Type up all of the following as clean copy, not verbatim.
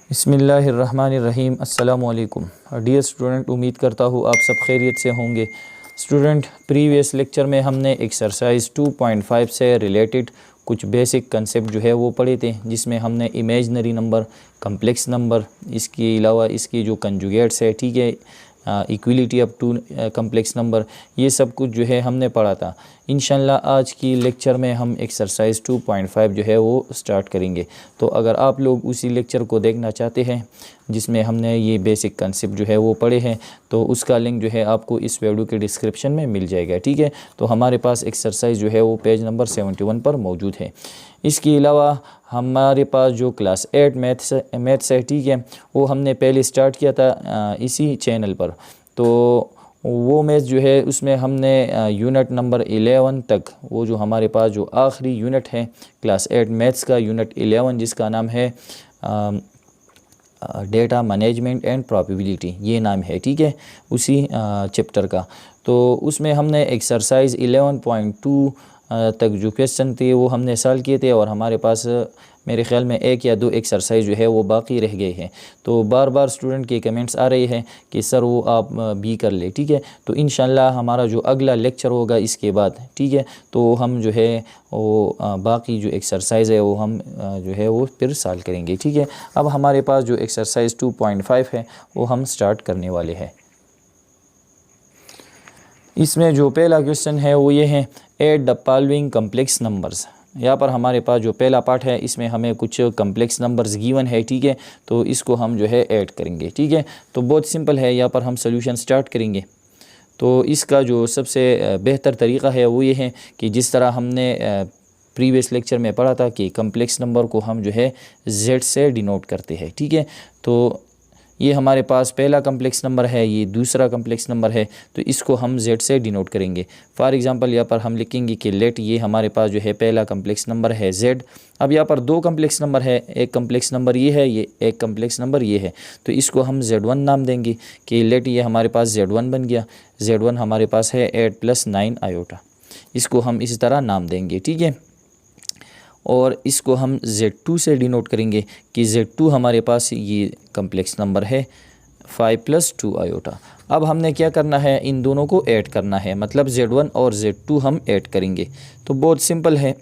बिस्मिल्लाहिर्रहमानिर्रहीम। अस्सलामुअलैकुम dear student, उम्मीद करता हूँ आप सब खैरियत से होंगे। स्टूडेंट, प्रीवियस लेक्चर में हमने एक्सरसाइज 2.5 से रिलेटेड कुछ बेसिक कंसेप्ट जो है वो पढ़े थे, जिसमें हमने इमेजनरी नंबर, कम्प्लेक्स नंबर, इसके अलावा इसकी जो कंजुगेट्स है, ठीक है, equality of two complex number, ये सब कुछ जो है हमने पढ़ा था। इंशाल्लाह आज की लेक्चर में हम एक्सरसाइज 2.5 जो है वो स्टार्ट करेंगे। तो अगर आप लोग उसी लेक्चर को देखना चाहते हैं जिसमें हमने ये बेसिक कंसेप्ट जो है वो पढ़े हैं, तो उसका लिंक जो है आपको इस वीडियो के डिस्क्रिप्शन में मिल जाएगा, ठीक है। तो हमारे पास एक्सरसाइज जो है वो पेज नंबर 71 पर मौजूद है। इसके अलावा हमारे पास जो क्लास 8 मैथ्स है, ठीक है, वो हमने पहले स्टार्ट किया था इसी चैनल पर। तो वो मैथ्स जो है उसमें हमने यूनिट नंबर 11 तक, वो जो हमारे पास जो आखिरी यूनिट है क्लास 8 मैथ्स का, यूनिट 11 जिसका नाम है डेटा मैनेजमेंट एंड प्रोबेबिलिटी, ये नाम है, ठीक है, उसी चैप्टर का। तो उसमें हमने एक्सरसाइज 11.2 तक जो क्वेश्चन थे वो हमने सॉल्व किए थे, और हमारे पास मेरे ख्याल में 1 या 2 एक्सरसाइज जो है वो बाकी रह गए हैं। तो बार बार स्टूडेंट के कमेंट्स आ रहे हैं कि सर वो आप भी कर ले, ठीक है। तो इंशाल्लाह हमारा जो अगला लेक्चर होगा इसके बाद, ठीक है, तो हम जो है वो बाकी जो एक्सरसाइज है वो हम जो है वो फिर सॉल्व करेंगे, ठीक है। अब हमारे पास जो एक्सरसाइज 2.5 है वो हम स्टार्ट करने वाले हैं। इसमें जो पहला क्वेश्चन है वो ये है, add the following complex numbers. यहाँ पर हमारे पास जो पहला पार्ट है इसमें हमें कुछ कम्प्लेक्स नंबर्स गिवन है, ठीक है, तो इसको हम जो है ऐड करेंगे, ठीक है। तो बहुत सिंपल है, यहाँ पर हम सोल्यूशन स्टार्ट करेंगे। तो इसका जो सबसे बेहतर तरीक़ा है वो ये है कि जिस तरह हमने प्रीवियस लेक्चर में पढ़ा था कि कम्प्लेक्स नंबर को हम जो है Z से डिनोट करते हैं, ठीक है। तो ये हमारे पास पहला कम्प्लेक्स नंबर है, ये दूसरा कम्प्लेक्स नंबर है, तो इसको हम Z से डिनोट करेंगे। फॉर एग्जांपल यहाँ पर हम लिखेंगे कि लेट, ये हमारे पास जो है पहला कम्प्लेक्स नंबर है Z। अब यहाँ पर 2 कम्प्लेक्स नंबर है, एक कम्प्लेक्स नंबर ये है, ये एक कम्प्लेक्स नंबर ये है, तो इसको हम Z1 नाम देंगे कि लेट ये हमारे पास Z1 बन गया। Z1 हमारे पास है 8 + 9 आयोटा, इसको हम इसी तरह नाम देंगे, ठीक है। और इसको हम Z2 से डिनोट करेंगे कि Z2 हमारे पास ये कम्प्लेक्स नंबर है 5 + 2 आयोटा। अब हमने क्या करना है, इन दोनों को ऐड करना है, मतलब Z1 और Z2 हम ऐड करेंगे। तो बहुत सिंपल है,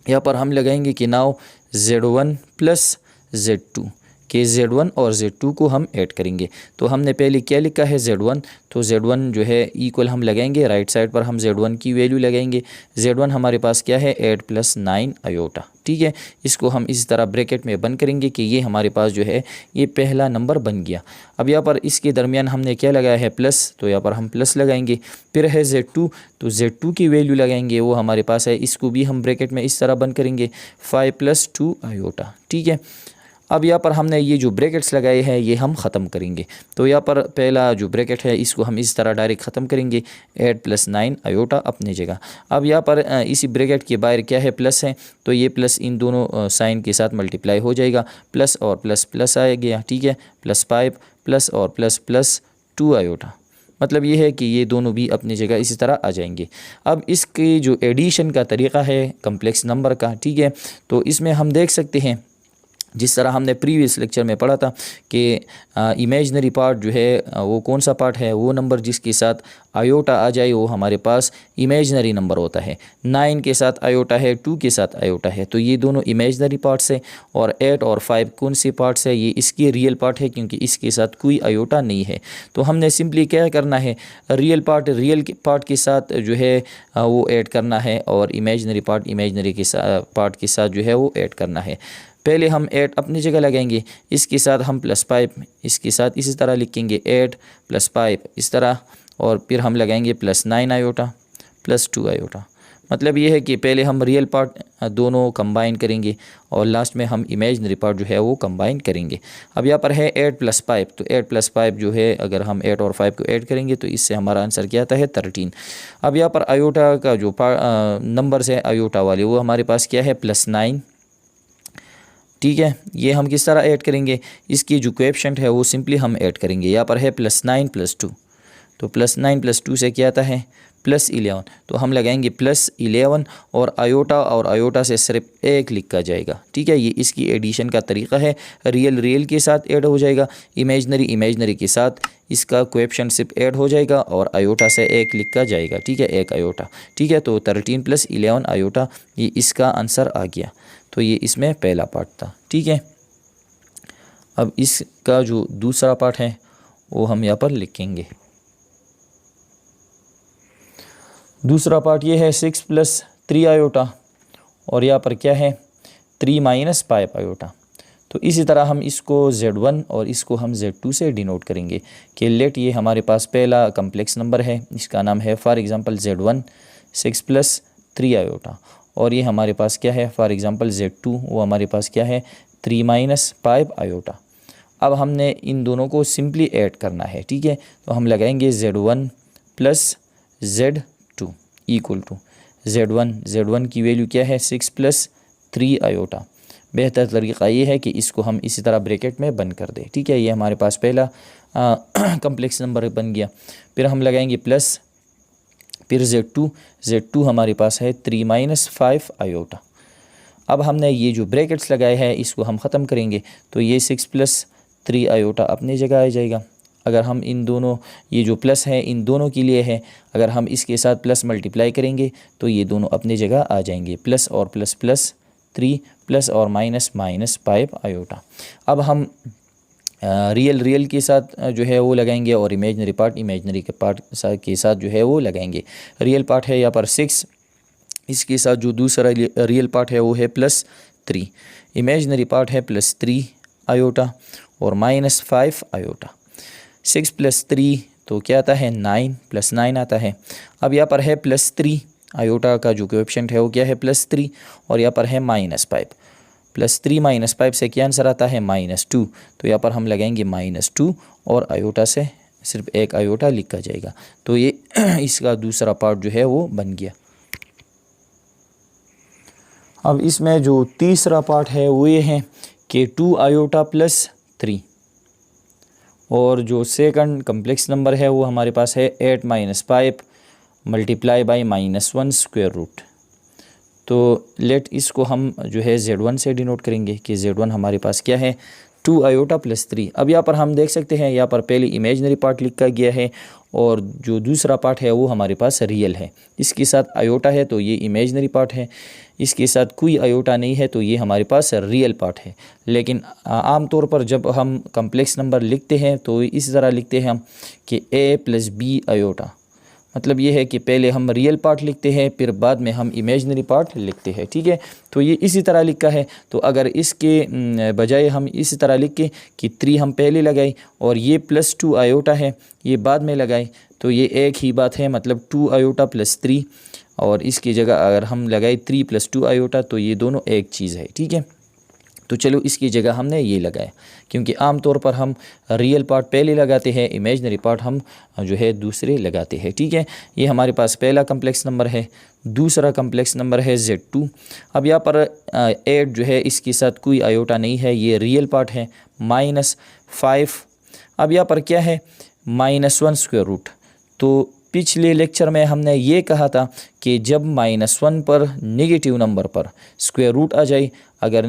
यहाँ पर हम लगाएंगे कि नाउ Z1 + Z2 के Z1 और Z2 को हम ऐड करेंगे। तो हमने पहले क्या लिखा है Z1, तो Z1 जो है इक्वल हम लगाएंगे, राइट साइड पर हम Z1 की वैल्यू लगाएंगे। Z1 हमारे पास क्या है 8 + 9 आयोटा, ठीक है। इसको हम इस तरह ब्रैकेट में बंद करेंगे कि ये हमारे पास जो है ये पहला नंबर बन गया। अब यहाँ पर इसके दरमियान हमने क्या लगाया है प्लस, तो यहाँ पर हम प्लस लगाएंगे। फिर है Z2, तो Z2 की वैल्यू लगाएंगे, वो हमारे पास है, इसको भी हम ब्रैकेट में इस तरह बंद करेंगे 5 + 2 आयोटा, ठीक है। अब यहाँ पर हमने ये जो ब्रैकेट्स लगाए हैं ये हम ख़त्म करेंगे। तो यहाँ पर पहला जो ब्रैकेट है इसको हम इस तरह डायरेक्ट ख़त्म करेंगे, 8 + 9 आयोटा अपनी जगह। अब यहाँ पर इसी ब्रैकेट के बाहर क्या है प्लस है, तो ये प्लस इन दोनों साइन के साथ मल्टीप्लाई हो जाएगा, प्लस और प्लस प्लस आ गया, ठीक है, +5 प्लस और प्लस प्लस 2 आयोटा। मतलब ये है कि ये दोनों भी अपनी जगह इसी तरह आ जाएंगे। अब इसकी जो एडिशन का तरीक़ा है कम्प्लेक्स नंबर का, ठीक है, तो इसमें हम देख सकते हैं जिस तरह हमने प्रीवियस लेक्चर में पढ़ा था कि इमेजनरी पार्ट जो है वो कौन सा पार्ट है, वो नंबर जिसके साथ आयोटा आ जाए वो हमारे पास इमेजनरी नंबर होता है। 9 के साथ आयोटा है, 2 के साथ आयोटा है, तो ये दोनों इमेजनरी पार्ट्स है। और 8 और 5 कौन सी पार्ट्स है, ये इसके रियल पार्ट है, क्योंकि इसके साथ कोई आयोटा नहीं है। तो हमने सिंपली क्या करना है, रियल पार्ट के साथ जो है वो ऐड करना है, और इमेजनरी पार्ट के साथ जो है वो ऐड करना है। पहले हम 8 अपनी जगह लगाएंगे, इसके साथ हम +5 इसके साथ इसी तरह लिखेंगे 8 + 5 इस तरह, और फिर हम लगाएंगे +9 आयोटा +2 आयोटा। मतलब ये है कि पहले हम रियल पार्ट दोनों कंबाइन करेंगे और लास्ट में हम इमेजनरी पार्ट जो है वो कंबाइन करेंगे। अब यहाँ पर है 8 + 5, तो 8 + 5 जो है अगर हम 8 और 5 को ऐड करेंगे तो इससे हमारा आंसर क्या आता है 13। अब यहाँ पर आयोटा का जो नंबर्स है आयोटा वाले, वो हमारे पास क्या है +9, ठीक है। ये हम किस तरह ऐड करेंगे, इसकी जो कोएफिशिएंट है वो सिंपली हम ऐड करेंगे। यहाँ पर है +9 + 2, तो +9 + 2 से क्या आता है +11, तो हम लगाएंगे +11 और आयोटा से सिर्फ एक लिखा जाएगा, ठीक है। ये इसकी एडिशन का तरीका है, रियल के साथ ऐड हो जाएगा, इमेजनरी के साथ इसका कोएफिशिएंट सिर्फ ऐड हो जाएगा और आयोटा से एक लिखा जाएगा, ठीक है, एक आयोटा, ठीक है। तो 13 + 11 आयोटा, ये इसका आंसर आ गया। तो ये इसमें पहला पार्ट था, ठीक है। अब इसका जो दूसरा पार्ट है वो हम यहाँ पर लिखेंगे। दूसरा पार्ट ये है 6 + 3 आयोटा और यहाँ पर क्या है 3 - 5 आयोटा। तो इसी तरह हम इसको Z1 और इसको हम Z2 से डिनोट करेंगे कि लेट ये हमारे पास पहला कम्प्लेक्स नंबर है, इसका नाम है फॉर एग्ज़ाम्पल Z1 6 + 3 आयोटा, और ये हमारे पास क्या है फॉर एग्ज़ाम्पल Z2, वो हमारे पास क्या है 3 - 5 आयोटा। अब हमने इन दोनों को सिंपली ऐड करना है, ठीक है। तो हम लगाएंगे Z1 + Z2 equal to Z1 की वैल्यू क्या है 6 + 3 आयोटा। बेहतर तरीक़ा ये है कि इसको हम इसी तरह ब्रैकेट में बंद कर दें, ठीक है। ये हमारे पास पहला कम्प्लेक्स नंबर बन गया। फिर हम लगाएंगे प्लस, फिर Z2 हमारे पास है 3 - 5 आयोटा। अब हमने ये जो ब्रैकेट्स लगाए हैं इसको हम ख़त्म करेंगे, तो ये 6 + 3 आयोटा अपनी जगह आ जाएगा। अगर हम इन दोनों, ये जो प्लस है इन दोनों के लिए है, अगर हम इसके साथ प्लस मल्टीप्लाई करेंगे तो ये दोनों अपनी जगह आ जाएंगे, प्लस और प्लस प्लस 3 प्लस और माइनस माइनस 5 आयोटा। अब हम रियल के साथ जो है वो लगाएंगे और इमेजनरी के पार्ट के साथ जो है वो लगाएंगे। रियल पार्ट है यहाँ पर 6, इसके साथ जो दूसरा रियल पार्ट है वो है +3, इमेजनरी पार्ट है +3 आयोटा और -5 आयोटा। 6 + 3 तो क्या आता है 9 + 9 आता है। अब यहाँ पर है +3 आयोटा का जो कोएफिशिएंट है वो क्या है +3 और यहाँ पर है -5, +3 - 5 से क्या आंसर आता है -2। तो यहाँ पर हम लगाएंगे -2 और आयोटा से सिर्फ एक आयोटा लिखा जाएगा। तो ये इसका दूसरा पार्ट जो है वो बन गया। अब इसमें जो तीसरा पार्ट है वो ये है कि 2 आयोटा + 3 और जो सेकंड कम्प्लेक्स नंबर है वो हमारे पास है 8 - 5 मल्टीप्लाई बाई -1 स्क्वायर रूट। तो लेट इसको हम जो है Z1 से डिनोट करेंगे कि Z1 हमारे पास क्या है 2 आयोटा + 3। अब यहाँ पर हम देख सकते हैं यहाँ पर पहले इमेजनरी पार्ट लिखा गया है और जो दूसरा पार्ट है वो हमारे पास रियल है। इसके साथ आयोटा है तो ये इमेजनरी पार्ट है, इसके साथ कोई आयोटा नहीं है तो ये हमारे पास रियल पार्ट है। लेकिन आम तौर पर जब हम कम्प्लेक्स नंबर लिखते हैं तो इस तरह लिखते हैं हम कि A + B आयोटा। मतलब ये है कि पहले हम रियल पार्ट लिखते हैं फिर बाद में हम इमेजनरी पार्ट लिखते हैं, ठीक है। तो ये इसी तरह लिखा है। तो अगर इसके बजाय हम इसी तरह लिख के कि 3 हम पहले लगाए और ये +2 आयोटा है ये बाद में लगाए तो ये एक ही बात है, मतलब 2 आयोटा + 3 और इसकी जगह अगर हम लगाए 3 + 2 आयोटा तो ये दोनों एक चीज़ है, ठीक है। तो चलो इसकी जगह हमने ये लगाया, क्योंकि आम तौर पर हम रियल पार्ट पहले लगाते हैं, इमेजनरी पार्ट हम जो है दूसरे लगाते हैं, ठीक है। ये हमारे पास पहला कम्प्लेक्स नंबर है। दूसरा कम्प्लेक्स नंबर है Z2। अब यहाँ पर 8 जो है इसके साथ कोई आयोटा नहीं है, ये रियल पार्ट है, -5। अब यहाँ पर क्या है -1 स्क्वायर रूट। तो पिछले लेक्चर में हमने ये कहा था कि जब -1 पर नेगेटिव नंबर पर स्क्वायर रूट आ जाए, अगर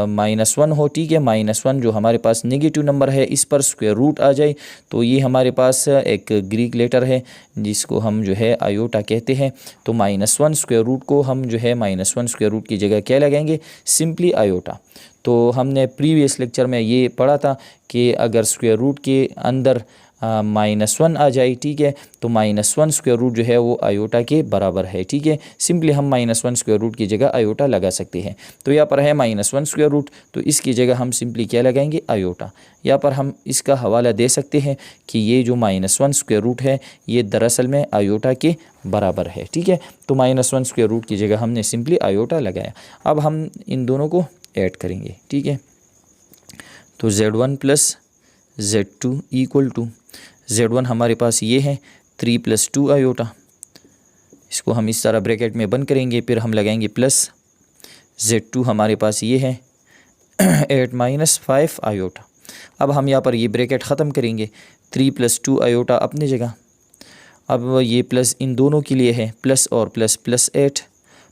-1 हो, ठीक है, -1 जो हमारे पास नेगेटिव नंबर है इस पर स्क्वायर रूट आ जाए तो ये हमारे पास एक ग्रीक लेटर है जिसको हम जो है आयोटा कहते हैं। तो -1 स्क्वायर रूट को हम जो है -1 स्क्वायर रूट की जगह क्या लगाएंगे, सिंपली आयोटा। तो हमने प्रीवियस लेक्चर में ये पढ़ा था कि अगर स्क्वायर रूट के अंदर -1 आ जाए, ठीक है, तो -1 स्क्वायर रूट जो है वो आयोटा के बराबर है, ठीक है। सिंपली हम -1 स्क्वायर रूट की जगह आयोटा लगा सकते हैं। तो यहाँ पर है -1 स्क्वायर रूट, तो इसकी जगह हम सिंपली क्या लगाएंगे, आयोटा। यहाँ पर हम इसका हवाला दे सकते हैं कि ये जो -1 स्क्वायर रूट है ये दरअसल में आयोटा के बराबर है, ठीक है। तो -1 स्क्वायर रूट की जगह हमने सिंपली आयोटा लगाया। अब हम इन दोनों को ऐड करेंगे, ठीक है। तो Z1 + Z2 equal to Z1 हमारे पास ये है 3 + 2 आयोटा। इसको हम इस तरह ब्रैकेट में बंद करेंगे, फिर हम लगाएंगे प्लस। Z2 हमारे पास ये है 8 - 5 आयोटा। अब हम यहाँ पर ये ब्रैकेट ख़त्म करेंगे, 3 + 2 आयोटा अपनी जगह अब ये प्लस इन दोनों के लिए है, प्लस और प्लस प्लस 8,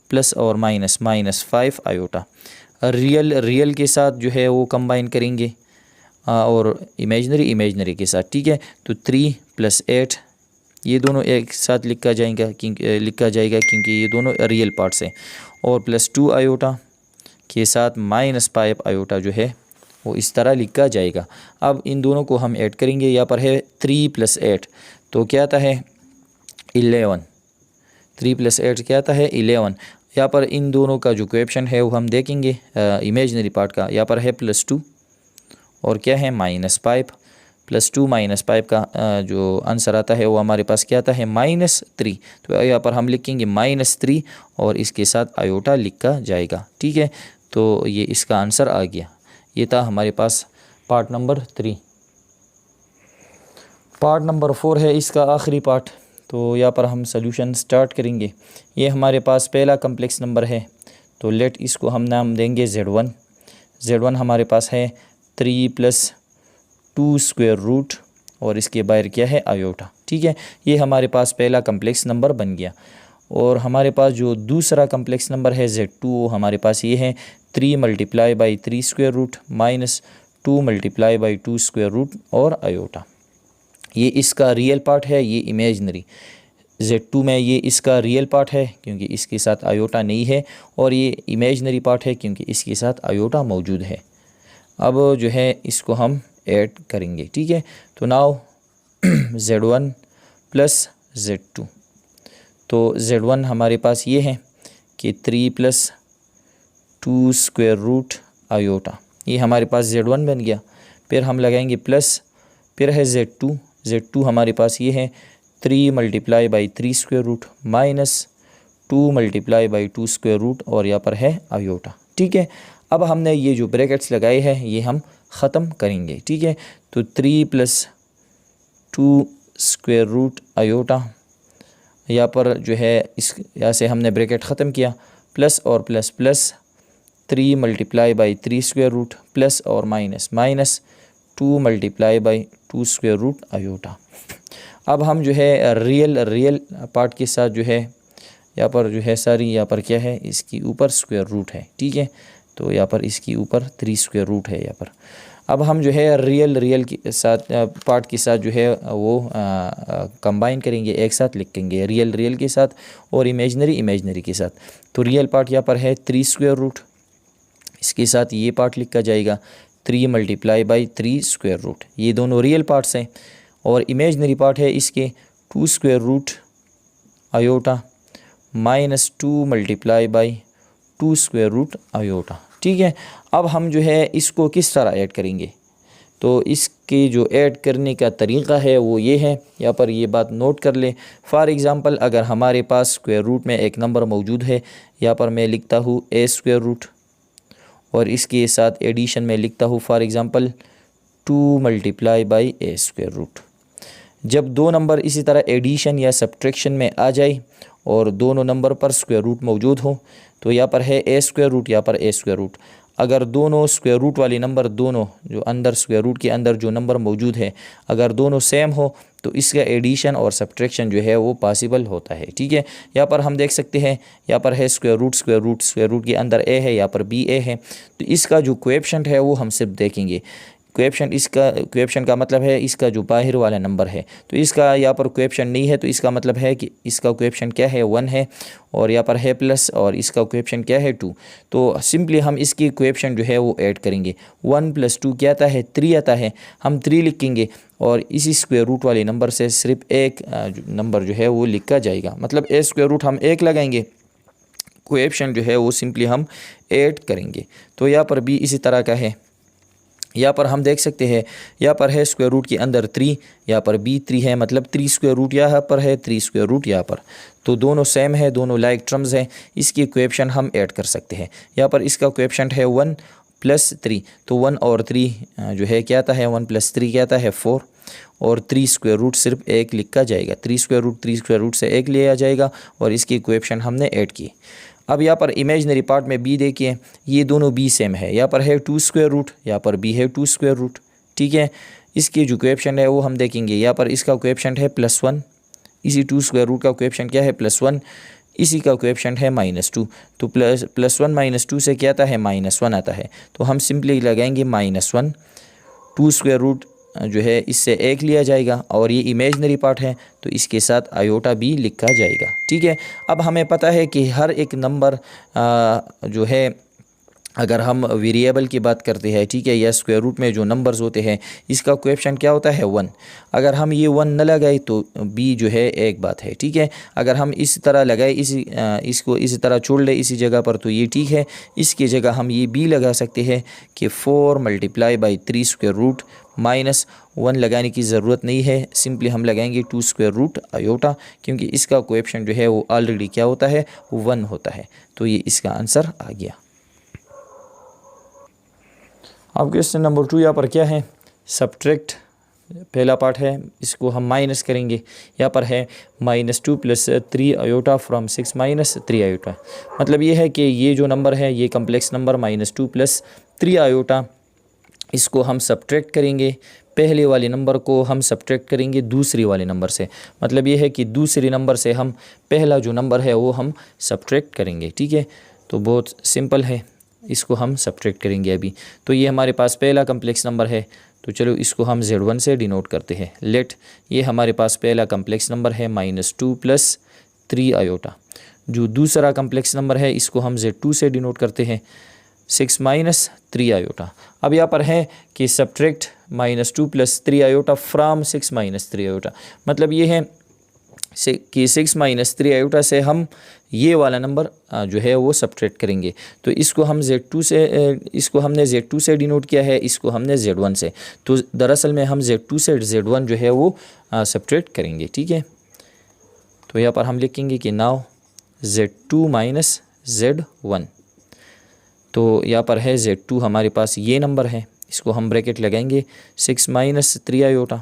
प्लस और माइनस माइनस 5 आयोटा। रियल के साथ जो है वो कंबाइन करेंगे और इमेजनरी के साथ, ठीक है। तो 3 + 8 ये दोनों एक साथ लिखा जाएगा क्योंकि ये दोनों रियल पार्ट्स हैं, और प्लस 2 आयोटा के साथ माइनस 5 आयोटा जो है वो इस तरह लिखा जाएगा। अब इन दोनों को हम ऐड करेंगे। यहाँ पर है 3 + 8 तो क्या आता है 11, 3 + 8 क्या आता है 11। यहाँ पर इन दोनों का जो कोएफिशिएंट है वो हम देखेंगे इमेजनरी पार्ट का। यहाँ पर है +2 और क्या है -5, +2 -5 का जो आंसर आता है वो हमारे पास क्या आता है -3। तो यहाँ पर हम लिखेंगे -3 और इसके साथ आयोटा लिखा जाएगा, ठीक है। तो ये इसका आंसर आ गया। ये था हमारे पास पार्ट नंबर 3। पार्ट नंबर 4 है इसका आखिरी पार्ट। तो यहाँ पर हम सोल्यूशन स्टार्ट करेंगे। ये हमारे पास पहला कम्प्लेक्स नंबर है, तो लेट इसको हम नाम देंगे Z1। Z1 हमारे पास है 3 + 2 स्क्वायर रूट और इसके बाहर क्या है आयोटा, ठीक है। ये हमारे पास पहला कम्प्लेक्स नंबर बन गया। और हमारे पास जो दूसरा कम्प्लेक्स नंबर है Z2 वो हमारे पास ये है 3 × 3 square root minus 2 × 2 square root और आयोटा। ये इसका रियल पार्ट है, ये इमेजनरी। Z2 में ये इसका रियल पार्ट है क्योंकि इसके साथ आयोटा नहीं है, और ये इमेजनरी पार्ट है क्योंकि इसके साथ आयोटा मौजूद है। अब जो है इसको हम ऐड करेंगे, ठीक है। तो नाउ Z1 + Z2। तो Z1 हमारे पास ये है कि 3 + 2 स्क्वायर रूट आयोटा, ये हमारे पास Z1 बन गया। फिर हम लगाएंगे प्लस, फिर है Z2 हमारे पास ये है 3 × 3 square root minus 2 × 2 square root और यहाँ पर है आयोटा, ठीक है। अब हमने ये जो ब्रैकेट्स लगाए हैं ये हम ख़त्म करेंगे, ठीक है। तो 3 + 2 स्क्वायर रूट आयोटा, यहाँ पर जो है इस यहाँ से हमने ब्रैकेट ख़त्म किया, प्लस और plus plus 3 × 3 square root plus और minus minus 2 × 2 square root iota. अब हम जो है रियल पार्ट के साथ जो है यहाँ पर जो है सारी यहाँ पर क्या है इसकी ऊपर स्क्वायर रूट है, ठीक है। तो यहाँ पर इसकी ऊपर 3 स्क्वायर रूट है यहाँ पर। अब हम जो है रियल के साथ पार्ट के साथ जो है वो कंबाइन करेंगे, एक साथ लिखेंगे रियल के साथ और इमेजनरी के साथ। तो रियल पार्ट यहाँ पर है 3 स्क्वायर रूट, इसके साथ ये पार्ट लिखा जाएगा 3 × 3 स्क्वायर रूट, ये दोनों रियल पार्ट्स हैं। और इमेजनरी पार्ट है इसके 2 square root iota minus 2 × 2 square root iota, ठीक है। अब हम जो है इसको किस तरह ऐड करेंगे, तो इसके जो ऐड करने का तरीक़ा है वो ये है, यहाँ पर ये बात नोट कर ले। फॉर एग्ज़ाम्पल अगर हमारे पास स्क्वायर रूट में एक नंबर मौजूद है, यहाँ पर मैं लिखता हूँ a स्क्वायर रूट और इसके साथ एडिशन में लिखता हूँ for example 2 × a square root. जब दो नंबर इसी तरह एडिशन या सब्ट्रैक्शन में आ जाए और दोनों नंबर पर स्क्वायर रूट मौजूद हो, तो यहाँ पर है a स्क्वायर रूट, यहाँ पर a स्क्वायर रूट। अगर दोनों स्क्वायर रूट वाले नंबर, दोनों जो अंदर स्क्वायर रूट के अंदर जो नंबर मौजूद है अगर दोनों सेम हो तो इसका एडिशन और सब्ट्रैक्शन जो है वो पॉसिबल होता है, ठीक है। यहाँ पर हम देख सकते हैं यहाँ पर है स्क्वायर रूट के अंदर a है, यहाँ पर b a है। तो इसका जो कोएफिशिएंट है वो हम सिर्फ देखेंगे। कोएफिशिएंट का मतलब है इसका जो बाहर वाला नंबर है, तो इसका यहाँ पर कोएफिशिएंट नहीं है, तो इसका मतलब है कि इसका कोएफिशिएंट क्या है 1 है, और यहाँ पर है प्लस और इसका कोएफिशिएंट क्या है 2। तो सिंपली हम इसकी कोएफिशिएंट जो है वो ऐड करेंगे। 1 + 2 क्या आता है 3 आता है, हम 3 लिखेंगे और इसी स्क्वायर रूट वाले नंबर से सिर्फ एक नंबर जो है वो लिखा जाएगा। मतलब a स्क्वायर रूट हम 1 लगाएंगे, कोएफिशिएंट जो है वो सिंपली हम ऐड करेंगे। तो यहाँ पर भी इसी तरह का है। यहाँ पर हम देख सकते हैं यहाँ पर है स्क्वायर रूट के अंदर 3, यहाँ पर भी 3 है, मतलब 3 स्क्वायर रूट यहाँ पर है, 3 स्क्वायर रूट यहाँ पर। तो दोनों सेम है, दोनों लाइक टर्म्स हैं, इसकी कोएफिशिएंट हम ऐड कर सकते हैं। यहाँ पर इसका कोएफिशिएंट है 1 + 3, तो 1 और 3 जो है क्या आता है 1 + 3 क्या आता है 4, और 3 स्क्वायर रूट सिर्फ 1 लिखा जाएगा। 3 स्क्वायर रूट से 1 लिया जाएगा और इसकी कोएफिशिएंट हमने ऐड की। अब यहाँ पर इमेजनरी पार्ट में b देखिए, ये दोनों b सेम है, यहाँ पर है 2 स्क्वायर रूट, यहाँ पर b है 2 स्क्वायर रूट, ठीक है। इसके जो कोएफिशिएंट है वो हम देखेंगे। यहाँ पर इसका कोएफिशिएंट है +1, इसी टू स्क्वायर रूट का कोएफिशिएंट क्या है +1, इसी का कोएफिशिएंट है -2। तो +1 -2 से क्या आता है -1 आता है। तो हम सिंपली लगाएंगे -1, टू स्क्वायर रूट जो है इससे 1 लिया जाएगा और ये इमेजनरी पार्ट है तो इसके साथ आयोटा भी लिखा जाएगा। ठीक है, अब हमें पता है कि हर एक नंबर जो है अगर हम वेरिएबल की बात करते हैं, ठीक है, या स्क्वायर रूट में जो नंबर्स होते हैं इसका कोएफिशिएंट क्या होता है 1। अगर हम ये 1 न लगाए तो बी जो है एक बात है। ठीक है, अगर हम इस तरह लगाए इसको इसी तरह छोड़ ले इसी जगह पर तो ये ठीक है। इसकी जगह हम ये बी लगा सकते हैं कि 4 × 3 स्क्वायर रूट -1 लगाने की ज़रूरत नहीं है, सिंपली हम लगाएंगे 2 स्क्वायर रूट आयोटा, क्योंकि इसका कोएफिशिएंट जो है वो ऑलरेडी क्या होता है 1 होता है। तो ये इसका आंसर आ गया। अब क्वेश्चन नंबर 2 यहाँ पर क्या है, सब्ट्रैक्ट पहला पार्ट है, इसको हम माइनस करेंगे। यहाँ पर है -2 + 3 आयोटा फ्रॉम 6 - 3 आयोटा। मतलब ये है कि ये जो नंबर है ये कम्प्लेक्स नंबर -2 + 3 आयोटा, इसको हम सब्ट्रैक्ट करेंगे। पहले वाले नंबर को हम सब्ट्रैक्ट करेंगे दूसरी वाले नंबर से। मतलब ये है कि दूसरे नंबर से हम पहला जो नंबर है वो हम सब्ट्रैक्ट करेंगे। ठीक है, तो बहुत सिंपल है, इसको हम सब्ट्रैक्ट करेंगे अभी। तो ये हमारे पास पहला कम्प्लेक्स नंबर है, तो चलो इसको हम Z1 से डिनोट करते हैं। लेट ये हमारे पास पहला कम्प्लेक्स नंबर है -2 + 3 आयोटा। जो दूसरा कम्प्लेक्स नंबर है इसको हम Z2 से डिनोट करते हैं 6 - 3 आयोटा। अब यहाँ पर है कि सब्ट्रैक्ट -2 + 3 आयोटा फ्राम 6 - 3 आयोटा। मतलब ये है कि 6 - 3 आयोटा से हम ये वाला नंबर जो है वो सब्ट्रैक्ट करेंगे। तो इसको हम इसको हमने Z2 से डिनोट किया है, इसको हमने Z1 से। तो दरअसल में हम Z2 से Z1 जो है वो सब्ट्रैक्ट करेंगे। ठीक है, तो यहाँ पर हम लिखेंगे कि नाउ Z2 - Z1। तो यहाँ पर है Z2 हमारे पास ये नंबर है, इसको हम ब्रैकेट लगाएंगे 6 - 3 आयोटा।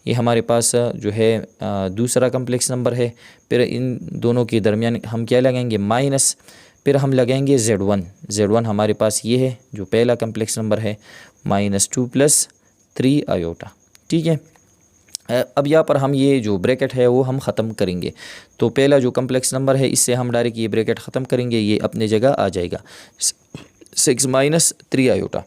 ये हमारे पास जो है दूसरा कम्प्लेक्स नंबर है। फिर इन दोनों के दरमियान हम क्या लगाएंगे माइनस, फिर हम लगाएंगे Z1 हमारे पास ये है जो पहला कम्प्लेक्स नंबर है -2 + 3 आयोटा। ठीक है, अब यहाँ पर हम ये जो ब्रैकेट है वो हम ख़त्म करेंगे। तो पहला जो कम्प्लेक्स नंबर है इससे हम डायरेक्ट ये ब्रैकेट ख़त्म करेंगे, ये अपने जगह आ जाएगा 6 - 3 आयोटा।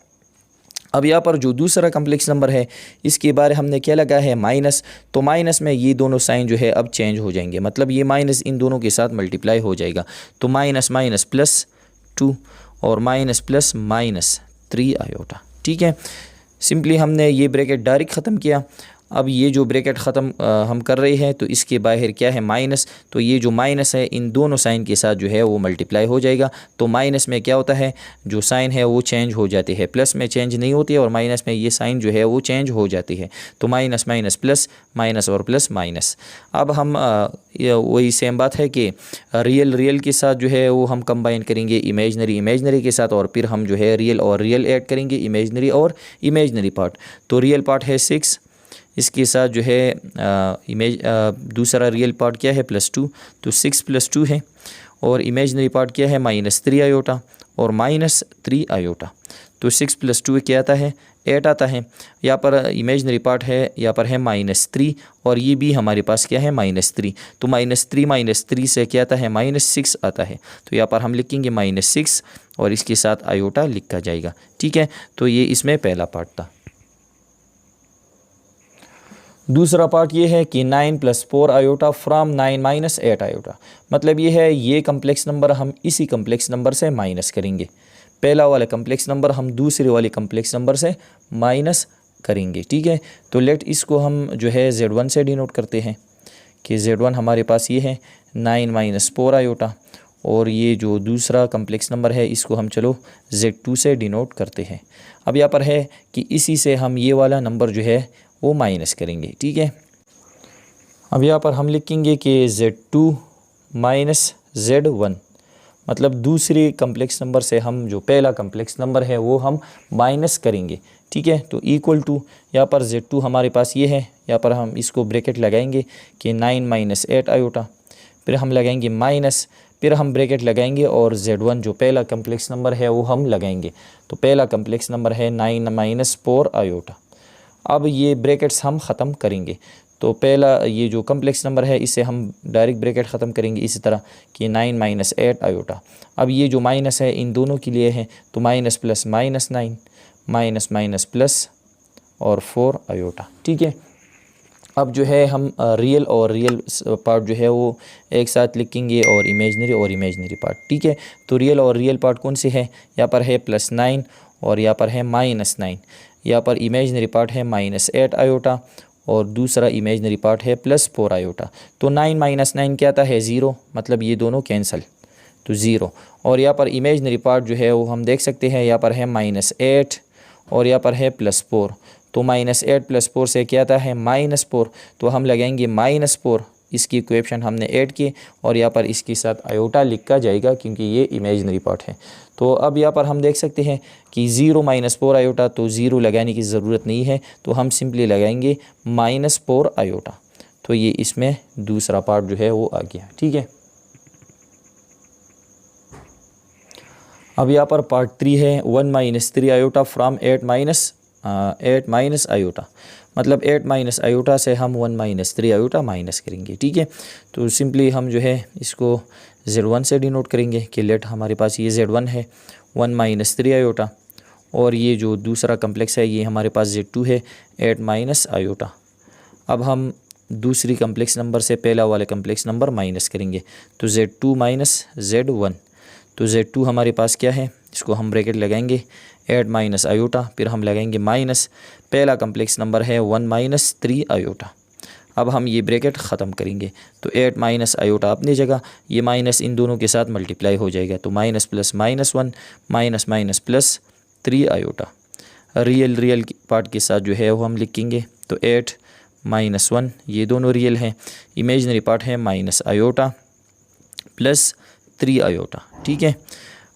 अब यहाँ पर जो दूसरा कम्प्लेक्स नंबर है इसके बारे हमने क्या लगा है माइनस। तो माइनस में ये दोनों साइन जो है अब चेंज हो जाएंगे, मतलब ये माइनस इन दोनों के साथ मल्टीप्लाई हो जाएगा। तो माइनस +2 और -+-3 आयोटा। ठीक है, सिंपली हमने ये ब्रैकेट डायरेक्ट ख़त्म किया। अब ये जो ब्रैकेट ख़त्म हम कर रहे हैं तो इसके बाहर क्या है माइनस। तो ये जो माइनस है इन दोनों साइन के साथ जो है वो मल्टीप्लाई हो जाएगा। तो माइनस में क्या होता है जो साइन है वो चेंज हो जाती है, प्लस में चेंज नहीं होती है और माइनस में ये साइन जो है वो चेंज हो जाती है। तो माइनस प्लस, माइनस और प्लस माइनस। अब हम वही सेम बात है कि रियल के साथ जो है वो हम कंबाइन करेंगे इमेजनरी के साथ, और फिर हम जो है रियल और रियल ऐड करेंगे, इमेजनरी और इमेजनरी पार्ट। तो रियल पार्ट है 6, इसके साथ जो है दूसरा रियल पार्ट क्या है +2, तो 6 + 2 है। और इमेजनरी पार्ट क्या है -3 आयोटा और -3 आयोटा। तो 6 + 2 क्या आता है 8 आता है। यहाँ पर इमेजनरी पार्ट है, यहाँ पर है -3 और ये भी हमारे पास क्या है -3। तो -3 से क्या आता है -6 आता है। तो यहाँ पर हम लिखेंगे -6 और इसके साथ आयोटा लिखा जाएगा। ठीक है, तो ये इसमें पहला पार्ट था। दूसरा पार्ट ये है कि 9 + 4 आयोटा फ्राम 9 - 8 आयोटा। मतलब ये है ये कम्प्लेक्स नंबर हम इसी कम्प्लेक्स नंबर से माइनस करेंगे। पहला वाला कम्प्लेक्स नंबर हम दूसरे वाले कम्प्लेक्स नंबर से माइनस करेंगे। ठीक है, तो लेट इसको हम जो है Z1 से डिनोट करते हैं कि Z1 हमारे पास ये है 9 - 4 आयोटा। और ये जो दूसरा कम्प्लेक्स नंबर है इसको हम चलो Z2 से डिनोट करते हैं। अब यहाँ पर है कि इसी से हम ये वाला नंबर जो है वो माइनस करेंगे। ठीक है, अब यहाँ पर हम लिखेंगे कि Z2 - Z1, मतलब दूसरे कम्प्लेक्स नंबर से हम जो पहला कम्प्लेक्स नंबर है वो हम माइनस करेंगे। ठीक है, तो इक्वल टू यहाँ पर Z2 हमारे पास ये है, यहाँ पर हम इसको ब्रैकेट लगाएंगे कि 9 - 8 आयोटा, फिर हम लगाएंगे माइनस, फिर हम ब्रैकेट लगाएंगे और Z1 जो पहला कम्प्लेक्स नंबर है वो हम लगाएंगे। तो पहला कम्प्लेक्स नंबर है 9 - 4 आयोटा। अब ये ब्रैकेट्स हम ख़त्म करेंगे। तो पहला ये जो कम्प्लेक्स नंबर है इसे हम डायरेक्ट ब्रैकेट ख़त्म करेंगे इसी तरह कि 9 माइनस 8 आयोटा। अब ये जो माइनस है इन दोनों के लिए है, तो minus plus minus 9 minus minus plus और 4 आयोटा। ठीक है, अब जो है हम रियल और रियल पार्ट जो है वो एक साथ लिखेंगे और इमेजनरी पार्ट। ठीक है, तो रियल और रियल पार्ट कौन से है, यहाँ पर है +9 और यहाँ पर है -9। यहाँ पर इमेजनरी पार्ट है -8 आयोटा और दूसरा इमेजनरी पार्ट है +4 आयोटा। तो 9 माइनस 9 क्या आता है 0, मतलब ये दोनों कैंसिल, तो 0। और यहाँ पर इमेजनरी पार्ट जो है वो हम देख सकते हैं, यहाँ पर है -8 और यहाँ पर है +4। तो -8 + 4 से क्या आता है -4, तो हम लगाएंगे -4, इसकी इक्वेशन हमने ऐड की और यहाँ पर इसके साथ आयोटा लिखा जाएगा क्योंकि ये इमेजनरी पार्ट है। तो अब यहाँ पर हम देख सकते हैं कि 0 - 4 आयोटा, तो 0 लगाने की ज़रूरत नहीं है, तो हम सिंपली लगाएंगे -4 आयोटा। तो ये इसमें दूसरा पार्ट जो है वो आ गया। ठीक है, अब यहाँ पर पार्ट 3 है 1 - 3 आयोटा फ्राम 8 माइनस आयोटा, मतलब 8 माइनस आयोटा से हम 1 - 3 आयोटा माइनस करेंगे। ठीक है, तो सिंपली हम जो है इसको Z1 से डिनोट करेंगे कि लेट हमारे पास ये Z1 है 1 - 3 आयोटा, और ये जो दूसरा कम्प्लेक्स है ये हमारे पास Z2 है 8 माइनस आयोटा। अब हम दूसरी कम्प्लेक्स नंबर से पहला वाले कम्प्लेक्स नंबर माइनस करेंगे, तो Z2 माइनस Z1, तो Z2 हमारे पास क्या है, इसको हम ब्रैकेट लगाएंगे 8 माइनस आयोटा, फिर हम लगाएंगे माइनस, पहला कम्प्लेक्स नंबर है 1 - 3 आयोटा। अब हम ये ब्रैकेट ख़त्म करेंगे, तो 8 माइनस आयोटा अपनी जगह, ये माइनस इन दोनों के साथ मल्टीप्लाई हो जाएगा, तो minus plus -1 minus minus plus 3 iota. Real part के साथ जो है वो हम लिखेंगे, तो 8 - 1 ये दोनों रियल हैं, इमेजनरी पार्ट है माइनस आयोटा प्लस 3 आयोटा। ठीक है,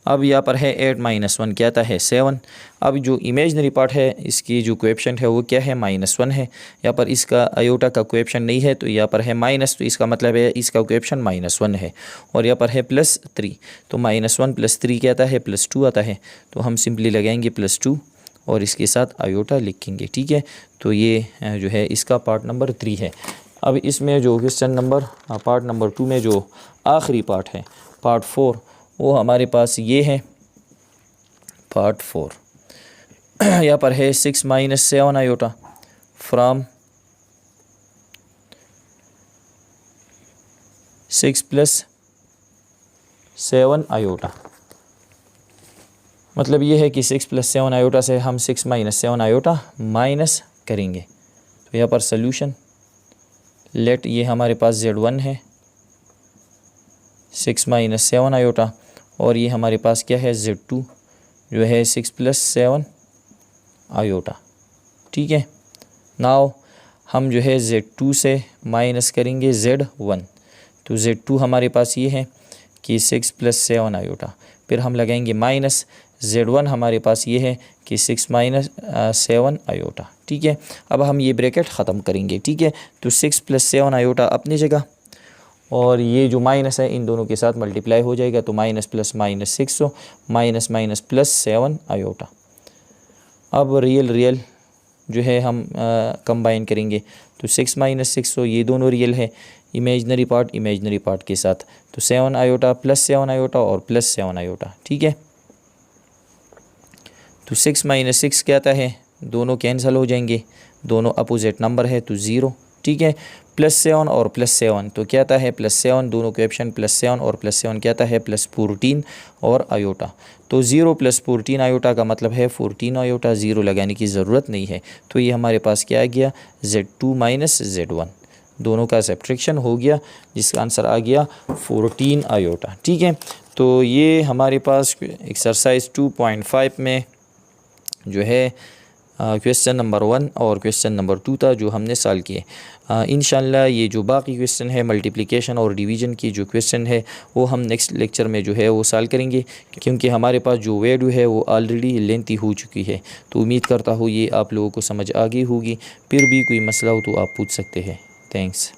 अब यहाँ पर है 8 - 1 क्या आता है 7। अब जो इमेजनरी पार्ट है इसकी जो कोएफिशिएंट है वो क्या है -1 है, यहाँ पर इसका आयोटा का कोएफिशिएंट नहीं है, तो यहाँ पर है माइनस, तो इसका मतलब है इसका कोएफिशिएंट -1 है, और यहाँ पर है +3, तो -1 + 3 क्या आता है +2 आता है, तो हम सिंपली लगाएंगे +2 और इसके साथ आयोटा लिखेंगे। ठीक है, तो ये जो है इसका पार्ट नंबर 3 है। अब इसमें जो क्वेश्चन नंबर पार्ट नंबर 2 में जो आखिरी पार्ट है पार्ट 4, वो हमारे पास ये है पार्ट 4। यहाँ पर है 6 - 7 आयोटा फ्राम 6 + 7 आयोटा, मतलब ये है कि 6 + 7 आयोटा से हम 6 - 7 आयोटा माइनस करेंगे। तो यहाँ पर सल्यूशन लेट, ये हमारे पास Z1 है 6 - 7 आयोटा, और ये हमारे पास क्या है Z2 जो है 6 + 7 आयोटा। ठीक है, नाउ हम जो है Z2 से माइनस करेंगे Z1, तो Z2 हमारे पास ये है कि 6 + 7 आयोटा, फिर हम लगाएंगे माइनस, Z1 हमारे पास ये है कि 6 - 7 आयोटा। ठीक है, अब हम ये ब्रैकेट ख़त्म करेंगे। ठीक है, तो 6 + 7 आयोटा अपनी जगह, और ये जो माइनस है इन दोनों के साथ मल्टीप्लाई हो जाएगा, तो minus plus minus 600 minus minus plus 7 iota. अब रियल जो है हम कंबाइन करेंगे, तो 6 - 600 ये दोनों रियल है, इमेजनरी पार्ट के साथ, तो 7 आयोटा प्लस 7 आयोटा और प्लस 7 आयोटा। ठीक है, तो 6 - 6 क्या आता है, दोनों कैंसिल हो जाएंगे, दोनों अपोजिट नंबर है तो 0। ठीक है, +7 और +7 तो क्या आता है +7, दोनों के ऑप्शन +7 और +7 क्या आता है +14 और आयोटा। तो 0 + 14 आयोटा का मतलब है 14 आयोटा, 0 लगाने की ज़रूरत नहीं है। तो ये हमारे पास क्या आ गया Z2 - Z1, दोनों का सब्ट्रैक्शन हो गया, जिसका आंसर आ गया 14 आयोटा। ठीक है, तो ये हमारे पास एक्सरसाइज 2.5 में जो है क्वेश्चन नंबर 1 और क्वेश्चन नंबर 2 था जो हमने सॉल्व किए। इंशाल्लाह ये जो बाकी क्वेश्चन है मल्टीप्लिकेशन और डिवीज़न की जो क्वेश्चन है वो हम नेक्स्ट लेक्चर में जो है वो सॉल्व करेंगे, क्योंकि हमारे पास जो वीडियो है वो ऑलरेडी लेंथी हो चुकी है। तो उम्मीद करता हूँ ये आप लोगों को समझ आ गई होगी। फिर भी कोई मसला हो तो आप पूछ सकते हैं। थैंक्स।